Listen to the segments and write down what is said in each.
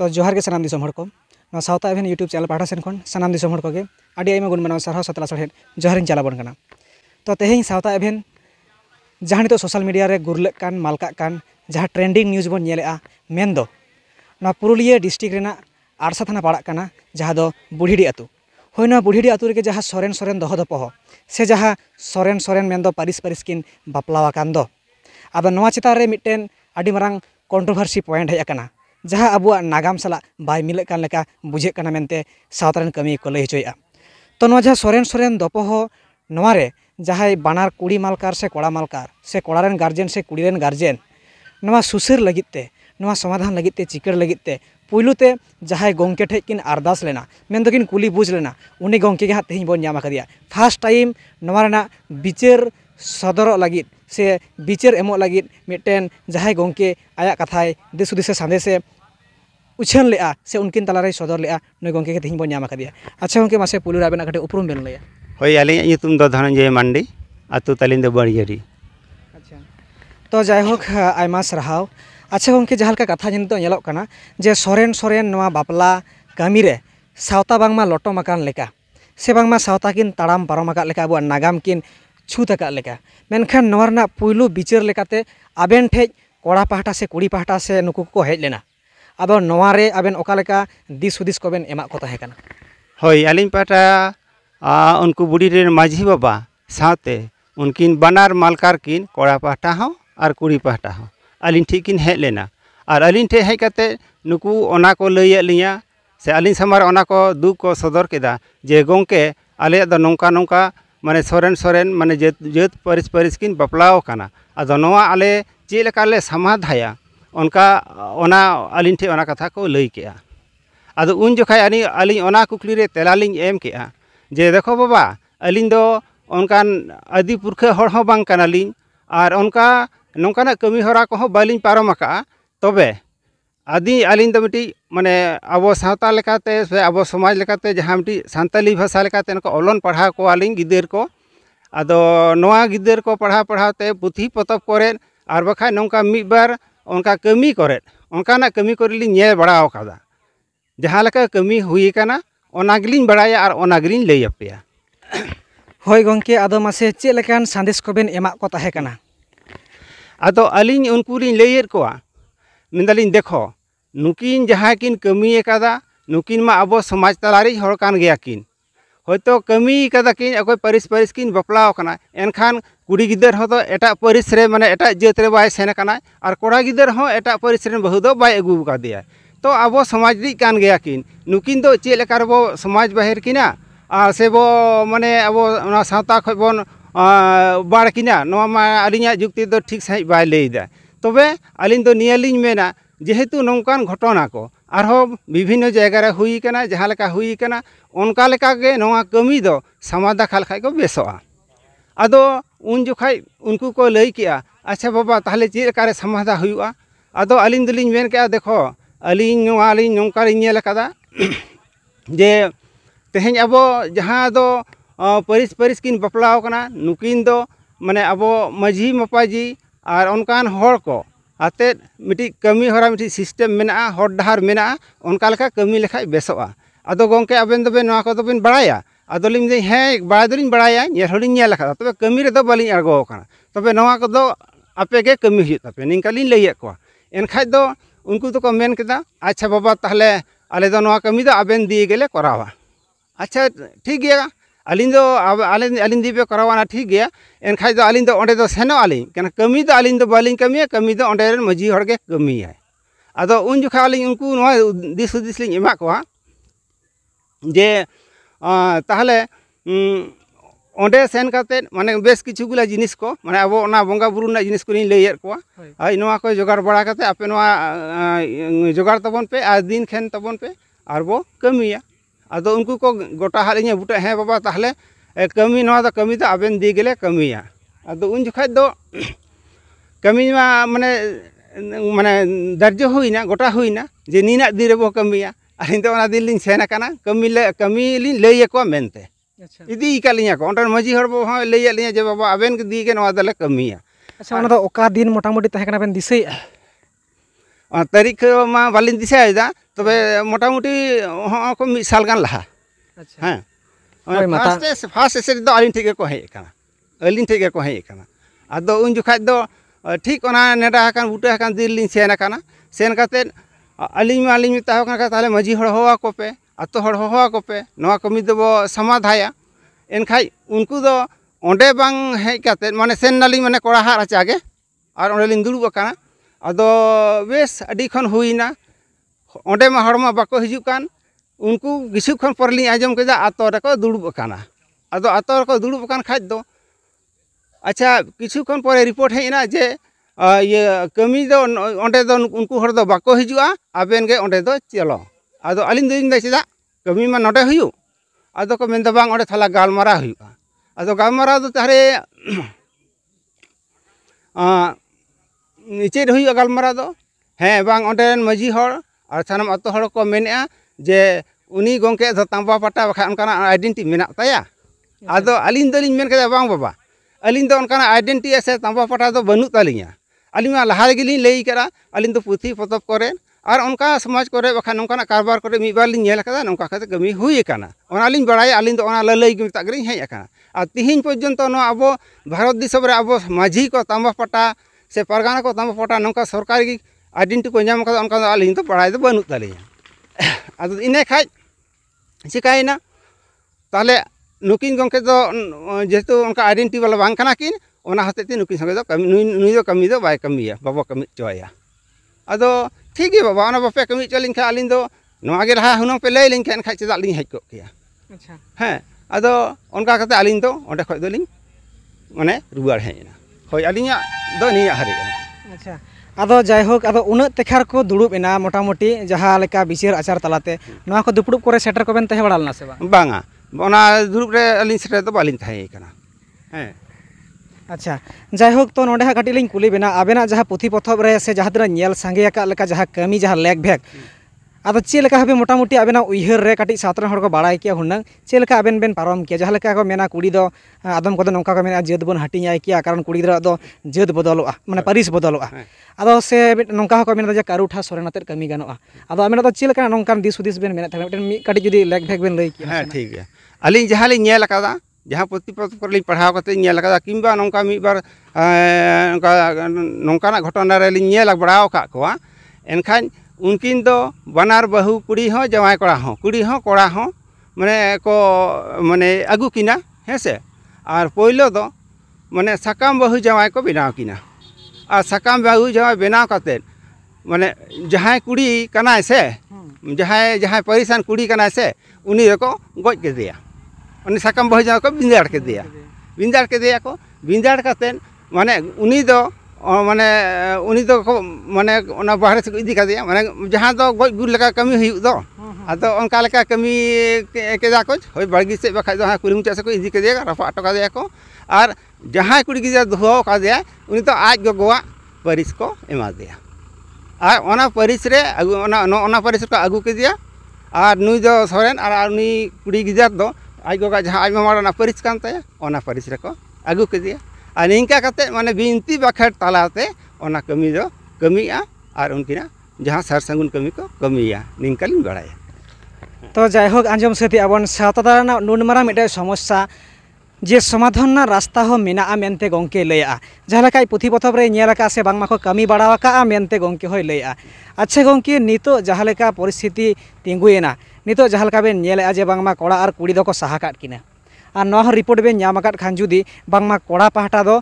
तो जोहार के सानाम दिसोम हड़ को सावता एवेन यूट्यूब चैनल पाठा सेन खन सानाम दिसोम हड़ को गे आडी आइमा गुण मानव सारहाव सतला सड़हेड जोहारिन चला बन कना। तो तेहें सावता एवेन जहाँ नितो सोशल मीडिया रे गुरलेक कान मालकाक कान जहाँ ट्रेंडिंग न्यूज बन नेलेआ मेन दो ना पुरुलिया डिस्ट्रिक्ट रेना आड़सा थाना पड़ाग काना जहाँ दो बुढ़ीडी आतु होय ना बुढ़ीडी आतु रे जहाँ सोरेन सोरेन दोहो दोपहो से जहाँ सोरेन सोरेन मेन दो पारिस पारिस किन बापलावा कान दो आदो नोआ चितान रे मिट्टेन आडी मारांग कंट्रोवर्सी पॉइंट हेज आकाना जहाँ अबुआ नागाम सला बाय मिले कान लेका बुझे काना मेनते सावतारेन कमी को लई हचोया। तो नोआ जहाँ सोरेन सोरेन दोपहो नोआ रे जहाँ बानार कुड़ी मालकार से कोड़ारेन गार्जेन से कुड़ीरेन गार्जेन नोआ सुसर लगिते नोआ समाधान लगिते चिकर लगिते पुइलुते जहाँ गोंके ठेज किन अरदास लेना मेन दोकिन कुली बुझ लेना उनी गोंके के हाथ तेहिं बोन नाम आकादिया फार्स्ट टाइम नोआ रेना बिचार सदर लगित से बिचार एमो लगित मिट्टेन जहाँ गोंके आया कथाय दिस हुदिस संदेशे उछन लेआ से उनकिन तलारे सदर लेआ नय गोंके के तेहिं बोन नाम आकादिया। अच्छा गोंके मासे पुलु आबेना कटे उपरुम बेन लैया। होय आलिया ᱧᱩᱛᱩᱢ ᱫᱚ ᱫᱷᱚᱱᱚᱧᱡᱚᱭ ᱢᱟᱱᱰᱤ ᱟᱛᱩ ᱛᱟᱹᱞᱤᱧ ᱫᱚ ᱵᱟᱲᱤᱭᱟᱹᱨᱤ। अच्छा तो जायहोक आयमा सराहाव। अच्छा गोंके जहाँ लेका कथा नितो नेलोग काना जे सोरेन सोरेन नोआ बापला कामी रे सावता बांगमा लटम आकान लेका से बांगमा सावता किन ताड़ाम पारम आकाद लेका अबुआ नागाम किन छूत आकाद लेका मेनखान नोआ रना पुइलु बिचार लेकाते आबेन ठेज कोड़ा पाहटा से कुड़ी पाहटा से नुकु को हेज लेना आदो नोआ रे आबेन ओका लेका दिस हुदिस कोबेन एमा को ताहे काना। होय आलिኝ पाटा उनको बुढ़ी रेन माझी बाबा साथे उनकिन बनार मालकार किन कोड़ा पाहटा हो और कुड़ी पाहटा हो आलिኝ ठीक किन हेज लेना और आलिኝ ठे हेज काते नुकु ओना को लैया लिया से आलिኝ समार ओना को दुख को सदर केदा जे गोंके आले द नौका नौका माने सोरेन सोरेन माने जेत परिस परिस किन बपलाव काना आदो नोआ आले चे लेका ले समाधाया उनका ओना आलिኝ ठे ओना कथा को लई केआ आदो उन जोखाय आलिኝ ओना कुकली रे तेलालिኝ एम केआ जे देखो बाबा आलिኝ दो उनकान आदि पुरखा हड़ हो बांग कानालिኝ और उनका नौकाना कमी हरा को बालिኝ पारम आका तबे आदि आलिኝ दो मिटी माने आबो सावता लेकाते से आबो समाज लेकाते जहाँ मिटी सान्ताली भाषा लेकाते उनको ओलन पढ़ा को आलिኝ गिदर को आदो नोआ गिदर को पढ़ा पढ़ाते पुथी पतब करे और बखा नौका मिद बार उनका कमी करे उनकाना कमी करेलिኝ नेल बड़ाव कादा जहाँ लेका कमी हुई काना ओना गेलिኝ बड़ाया और ओना गेलिኝ लई आपेया। होय गोंके आदो मासे चे लेकान संदेश कोबेन एमा को ताहे काना। आदो आलिኝ उनको लिኝ लैयेद कोआ मेंदालिኝ देखो नुकिन जहाँ किन कमी कादा नुकिन मा आबो समाज तलारी हड़ कान गया किन होयतो कमी कादा किन अकोय परिस परिस किन बपलाव काना एनखान कुड़ी गिदर हो तो एटा परिस रे माने एटा जात रे बाय सेन काना और कोड़ा गिदर हो एटा परिस रे बहु दो बाय अगु कादिया तो आबो समाज दी कान गया किन नुकिन दो चे लेकार बो समाज बाहिर किना और से बो माने आबो ओना सावता खय बोन बाड़ किना नोआ मा आलिña जुक्ति दो ठीक सही बाय लैदा तबे आलिñ दो नियालिñ मेना जेहेतु नौकान घटना को आरहो विभिन्न जगह रे हुई काना जहाँ लेका हुई काना उनका लेका गे नोआ कमी दो समाधा खाल खाय को बेसोआ आदो उन जोखाय उनको को लई केआ अच्छा बाबा ताहले चे लेका रे समाधा हुआ आदो आलिñ दलिñ मेन केआ देखो आलिñ नौका लिñ नेल कादा जे तेहेñ आबो जहाँ दो परिस परिस किन बपलाव काना नुकिन दो माने आबो माझी मापाजी और उनकान हड़ को आते मिटी कमी हरा मिटी सिस्टम मेना हड़ डहार मेना उनका लेका कमी लेखाय बेसोआ आदो गोंके आबेन दोबे नोआ को दोबेन बड़ाया आदो लिñ दे हें बड़ा दोलिñ बड़ाया नेल हलिñ नेल कादा तबे कमी रे दो बालिñ आगो काना तबे नोआ को दो आपे गे कमी हुई तापे निंका लिñ लैयेद कोआ एनखाय दो उनको तो को मेन केदा अच्छा बाबा ताहले आले दो नोआ कमी दो आबेन दिए गेले करावा अच्छा ठीक गया आलिñ दो आलिñ दीबे करावाना ठीक गया एनखाय दो आलिñ दो ओंडे दो सेनो आलिñ केना कमी दो आलिñ दो बालिñ कमिया कमी दो ओंडे रेन माझी हड़ गे कमिया आदो उन जोखा आलिñ उनको नोआ दिस हुदिस लिñ एमा कोआ जे ताहले ओंडे सेन काते माने बेस किछुगुला जिनिस को माने आबो ओना बंगा बुरु ना जिनिस को लिñ लैयेद कोआ आइ नोआ को जोगाड़ बड़ा काते आपे नोआ जोगाड़ तबन पे आ दिन खेन तबन पे आर बो कमिया आदो उनको को गोटा हालिña बुटा हे बाबा ताहले कमी नोआ दो कमी दो आबेन दी गेले कमिया आदो उन जोखाय दो कमी मा माने माने दर्ज हुईना गोटा हुईना जे नीना दिन रे बो कमिया आलिñ दो ओना दिन लिñ सेन काना कमी लिñ लैया को मेनते इदी कालिña को ओंडन माझी हड़ बो हो लैया लिña जे बाबा आबेन के दी गे नोआ दले कमिया। अच्छा ओना दो ओका दिन मोटामुटी ताहे काना बेन दिसैया तारीख मा बालिñ दिसायदा तबे मोटामुटी हाँ को मिद साल गान लहा हाँ होय माता फास्ट एसेट दो आलिन ठेके को हेज काना आलिन ठेके को हेज काना आदो उन जुखाय दो ठीक ओना नेडा हकान बुटा हकान दिल लिन सेन काना सेन काते आलिन मिता हकान ताले मजी हड़ होवा को पे आतो हड़ होवा को पे नवा कमी दो समाधाया एनखाय उनको दो ओंडे बांग हेज काते माने सेन नाली माने कोड़ा हार आचागे और ओंडे लिन दुड़ुब काना आदो बेस अडी खन हुईना ओंडे मा हड़मा बाको हिजुग कान उनको किछु खन परली आजम केदा आतो रको दुड़ुब काना आदो आतो रको दुड़ुब कान खाज दो अच्छा किछु खन परे रिपोर्ट हेना जे ये कमी दो ओंडे दो उनको हड़ दो बाको हिजुआ आबेन गे ओंडे दो चलो आदो अलिन दिन दे चेदा कमी मा नोडे हुयु आदो को मेन दो बांग ओंडे थाला गालमारा हुयुआ आदो गालमारा दो तारे चेद हुयुआ गालमारा दो हें बांग ओंडेन मजी हड़ और सानाम आतो हड़ को मेनेआ जे उनी गोंके दो तांबा पाटा बखा उनकाना आइडेंटिटी मेना ताया आदो अलिन दलिन मेन केदा बांग बाबा अलिन दो उनकाना आइडेंटिटी से तांबा पाटा दो बनु तालिया अलिन मा लहा गिलिन लई करा अलिन दो पुथी पोतब करे और उनका समाज करे बखा उनकाना कारबार करे मिबार लिन नेल कदा नोंका कते कमी हुई काना ओना अलिन बड़ाय अलिन दो ओना ललई गे मता गरिन हेय अकाना आ तिहिन पर्यंत नो अबो भारत दिसम रे अबो माझी को तांबा पाटा से परगाना को तांबा पाटा नोंका सरकारी आइडेंटिटी को नाम कदा उनका अलिन तो बड़ाय दो बनु तालिया आदो इने खाय चिकायना ताले नुकिन गोंके दो जेतु उनका आइडेंटिटी वाला बांग काना किन ओना हतेते नुकिन संगे दो कमी नुई दो कमी दो बाय कमिया बाबा कमी चोया आदो ठीक है बाबा ओना बापे कमी चलिन खा अलिन दो नोआ गे लहा हुनों पे लई लिन खान खा चेदा लिन हेज को किया अच्छा हैं आदो उनका कते अलिन दो ओंडे खय दो लिन माने रुवार हेना होय अलिया दो निया हरि अच्छा आदो जायहोक आदो उन तेखार को दुड़ुब एना मोटामुटी जहाँ लेका बिचार आचार तलाते नोआ को दुपुड़ुब करे सेटर को बेन तहे बड़ा लना से बांगा ओना दुड़ुब रे अलिन सेटर दो बालिन थाहे काना हैं अच्छा जायहोक तो नोडे हा कटी लिन कुली बेना आबेना जहाँ पुथी पथब रे से जहाँ तिना नेल सांगे का लेका जहाँ कमी जहाँ लेग भेग आदो चे लेका हबे मोटामुटी आबेना उइहर रे कटी सातरन हड़ को बाड़ाय किया हुनंग चे लेका आबेन बेन पारम किया जहाँ लेका को मेना कुड़ी दो आदम को नौका को मेना जेद बन हटियाय किया कारण कुड़ी गिदरा दो जेद बदलोआ माने परिस बदलोआ आदो से नौका को मेना जे कारुठा सोरेनाते कमी गानोआ आदो आबेना दो चे लेका नौकान दिस हुदिस बेन मेना थाले मिटन मी कटी जुदी लेग भेग बेन लई किया हां ठीक है अलिन जहाँ लिन नेल कादा जहाँ पुथी पत्र पर लिन पढ़ाव कते नेल कादा किंबा नौका मी बार नौकाना घटना रे लिन नेल बड़ाव का कोआ एनखान उनकिन दो बनार बहु कुड़ी हो जवाय कोड़ा हो माने को माने आगू किना है से और पहिलो दो माने सकाम बहु जवाय को बनाव किना और सकाम बहु जवाय बनाव काते माने जहां कुड़ी कना से जहां परिसान कुड़ी कना से उनी को गज के दिया उनी सकाम बहु जवाय को बिंदाड़ के दिया को बिंदाड़ काते माने उनी दो माने उनी दो माने ओना बाहर से इदी का दिया माने जहां दो गज गुर लगा कमी हुई दो आदो उनका लगा कमी केदा को होय बड़गी से बखा दो कुरुम से को इदी के दिया रफा टका दिया को और जहां कुड़ी गिदा धुआ का दिया उनी तो आज गोवा परिस को एमा दिया और ओना परिस रे ओना परिस को आगू के दिया और नुई दो सोरेन और उनी कुड़ी गिदा दो आज गोगा जहां आज मारा परिस कान ताया ओना परिस रे को आगू के दिया और निंका कते माने बिनती बाखर तालाते ओना कमी दो कमिया और उनकिना जहाँ सर संगुन कमी को कमिया निंकालिन बड़ाया तो जायहोक आंजम सेति आबन सावतादारना नुनमारा मिटे समस्या जे समाधान रास्ता हो मेना मेनते गोंके लैया जहाँ लेका पुथी पथब रे नेलका से बांगमा को कमी बाड़ावाका मेनते गोंके होय लैया अच्छा गोंके नितो जहाँ लेका परिस्थिति तिंगुएना नितो जहाँ लेका बे नेलेआ जे बांगमा कोड़ा और कुड़ी दो को साहा काट किना और नवा रिपोर्ट बे नाम आकाद खान जुदी बांगमा कोड़ा पाहटा दो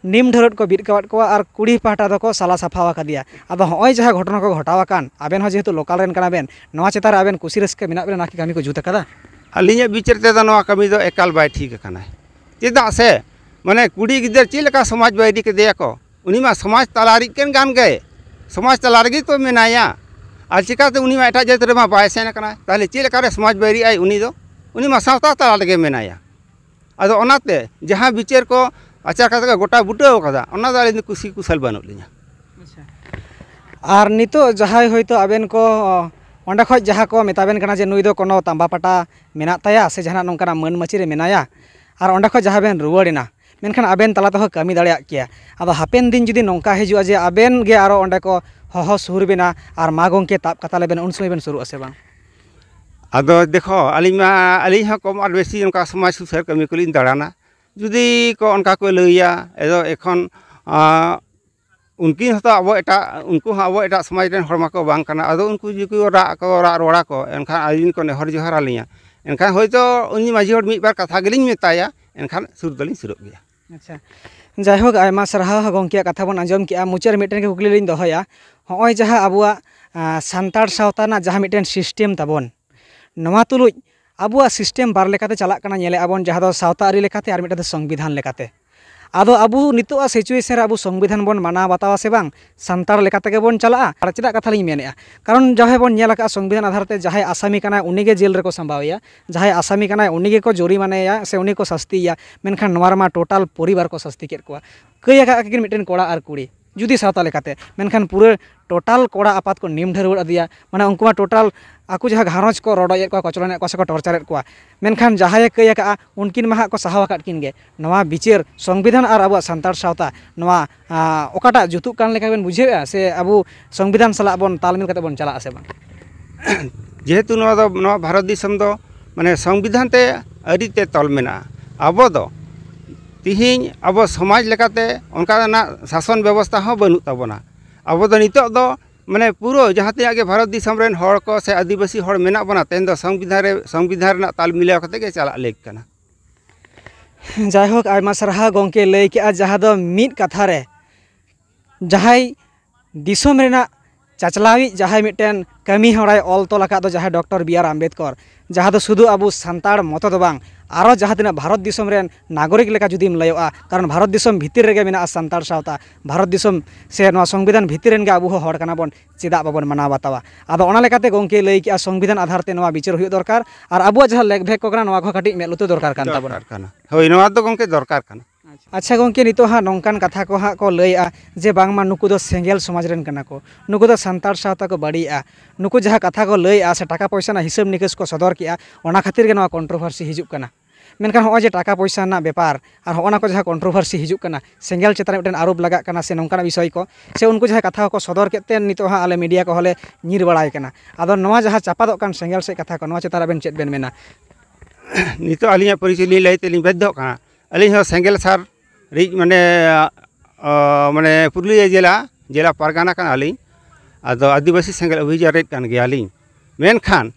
निम ढरट को बिद काट को और कुड़ी पाहटा दो को साला साफावा का दिया अब होय जहाँ घटना को घटावाकान आबेन हो जेहेतु लोकल रेन काना बेन नवा चेतार आबेन कुसी रस्के मेना बेन नाकी कमी को जुत कदा अलिया बिचार ते नवा कमी दो एकाल बाय ठीक काना चेदा से माने कुड़ी गिदर चेलका समाज बायदी के दिया को उनी मा समाज तलारी केन गान गए समाज तलारी तो मेनाया और चिकाते उनी मा एटा जेत रे मा बाय सेन काना ताले चेलका रे समाज बायरी आई उनी मा सावता तलार के मेनाया आदो ओनाते जहाँ बिचार को आचार का गोटा बुटाव कदा ओना दा अलिन कुसी कुशल बानु लिया और नितो जहाँ होयतो आबेन को ओंडे खoj जहाँ को मेताबेन कना जे नुई दो कोनो तांबा पाटा मेना ताया से जहाँ नोंकाना मन मची रे मेनाया और ओंडे खoj जहाँ बेन रुवाड़ेना मेनखान आबेन तला तो कमी दाड़िया किया आदो हापेन दिन जुदी नोंका हिजुआ जे आबेन गे आरो ओंडे को हहो सुर बेना और मा गंके ताब कताले बेन उन समय बेन शुरू से बांग आदो देखो अली कम और बेसी उनका समाज सुसार कमी को दाड़ाना जुदी को उनका को लैया एदो एखन उनकी हतो अब एटा उनको अब एटा समाज रेन हरमा को बांग कना आदो उनको जुको रा रोड़ा को एनखान अलिन को नेहर जोहार आलिया एनखान होयतो उनी माझी हर मिद बार कथा गेलिन मेताया एनखान सुर दलिन सुरक गया। अच्छा जायहोक आयमा सरहाव गंके कथा बन आंजम के मुचार मिटेन के कुकली लिन दहया होय जहां आबुआ सान्ताड़ सावता ना जहां मिटेन सिस्टेम ताबन नवा तुलुज आबुआ सिस्टेम बार लेकाते चलाक कना नेले आबन जहां दो सावता आरी लेकाते आर मिटेन संविधान लेकाते आदो आबु नितोआ सिचुएशन आबु संविधान बन माना बतावा से बांग सान्ताड़ लेकाते के बन चला आर चेदा कथा लिन मेनेआ कारण जहां बन नेला का संविधान आधार ते जहां आसामी कना उनी के जेल रे को संभावया जहां आसामी कना उनी के को जोरिमानेया से उनी को सस्तिया मेनखान नवार मा टोटल परिवार को सस्ती केट कोआ कई का किन मिटेन कोड़ा आर कुड़ी जुदी सावता लेकाते मेनखान पूरे टोटल कोड़ा आपात को निम ढेर अदिया माने उनको टोटल आकु जहां घारोज को रोडोए को कचरने को से को टॉर्चर को मेनखान जहां कई का उनकिन महा को सहावा काट किन गे नवा बिचार संविधान और अब सान्ताड़ सावता नवा ओकाटा जुतुक कान लेका बेन बुझेआ से अब संविधान सला बन तालमेल कते बन चला से बांग जेहेतु नवा भारत दिसम दो माने संविधान ते अरी ते तल मेना अब दो तिहिं अब समाज लेकाते उनका ना शासन व्यवस्था हो बनू ताबना अब दो नितो दो माने पूरा जहाँ तक भारत दिसम रेन हर को से आदिवासी हर मेना बना तेन दो संविधान रे ताल मिलाव कते के चला लेक कना जायहोक आयमा सरहा गंके लई के जहां दो मिद कथा रे जहां दिसम रेना चाचलावी जहां मिटेन कमी हराय ऑल तो लका दो जहां डॉक्टर बी आर आम्बेडकर जहां दो शुधु अब सान्ताड़ मत दो बांग आरो जहां तिना भारत दिसम रेन नागरिक लेका जुदीम लयोआ कारण भारत दिसम भितिर रेगे मेना सान्ताड़ सावता भारत दिसम से नवा संविधान भितिर रेन गे आबु हर कना बन चेदा बाबन माना बातावा आदो ओना लेकाते गंके लई के संविधान आधार ते नवा विचार हुई दरकार और आबुआ जहां लेग भेक को कना नवा को कटी मेलुतो दरकार कान ताबन होय नवा दो गंके दरकार कना। अच्छा गंके नितो हाँ नौकान कथा को हाँ को लैया जे बांगमा नुकु दो सेंगेल समाज रेन कना को नुकु दो सान्ताड़ सावता को बड़ीआ नुकु जहां कथा को लैया से टाका पैसा ना हिसाब निकेश को सदर किया ओना खातिर के नवा कंट्रोवर्सी हिजुक कना मेनखान हो जे टाका पैसा ना बेपार और होना को जहां कंट्रोवर्सी हिजुक कना सेंगेल चेतान मिटेन आरोप लगा कना से नौकाना विषय को से उनको जहां कथा को सदर केते नितो हाँ आले मीडिया को हले नीर बड़ाय कना आदो नवा जहां चापादो कान सेंगेल से कथा को नवा चेतान बेन चेत बेन मेना नितो आलिया परिचय ली लई तेलिं बद्ध कना अली हो सेंगेल सार रिज माने माने पुरुलिया जिला पारगाना कान आलिं आदो आदिवासी सेंगेल अभियान रे कान गयालिं मेनखान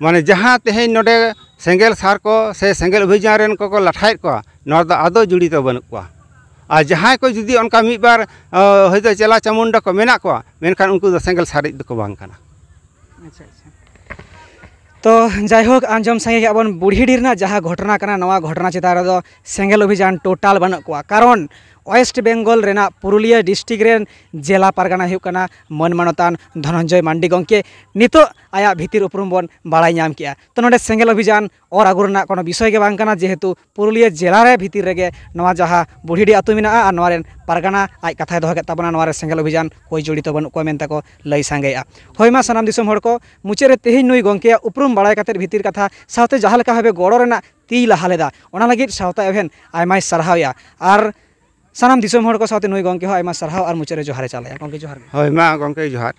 माने जहाँ तेहें नोडे सेंगेल सार को से सेंगेल अभियान रेन को लाठायत को नोर आदो जुड़ी तो बनू को और जहाँ को जुदी उनका मिद बार हयतो चेला चामुंडा को मेना को मेनखान उनको दो सेंगेल सार दो को बांग कना। अच्छा अच्छा तो जायहोक आंजम संगे अपन बुढ़ीडीरना जहाँ घटना कना नवा घटना चेतान दो सेंगेल अभियान टोटाल बनू को कारण वेस्ट बेंगल रेना पुरुलिया डिस्ट्रिक्ट रेन जिला पारगाना हुकना मन मानतान धनंजय मांडी गंके नितो आया भीतिर उपरुम बन बाड़ाई नाम किया तो नोडे सेंगेल अभियान और आगुरना कोनो विषय के बांग कना जेहेतु पुरुलिया जिला रे भीतिर रेगे नवा जहां बुढ़ीडी आतु मेना आ नवा रेन पारगाना आज कथा दो ताबना नवा रे सेंगेल अभियान कोई जड़ित बन को मेनता को लई सांगेया होयमा सनाम दिसम हर को मुचे रे तेहिन नुई गंके उपरुम बाड़ाई काते भीतिर कथा सावते जहां लेका हबे गड़ो रेना ती लहा लेदा ओना लागिद सावता एभेन आयमाय सरहावया आर सानाम दिसम हर को सावते नुई गंके हो आयमा सरहाव और मुचे रे जोहारे चालाया गंके जोहार होय मा गंके जोहार।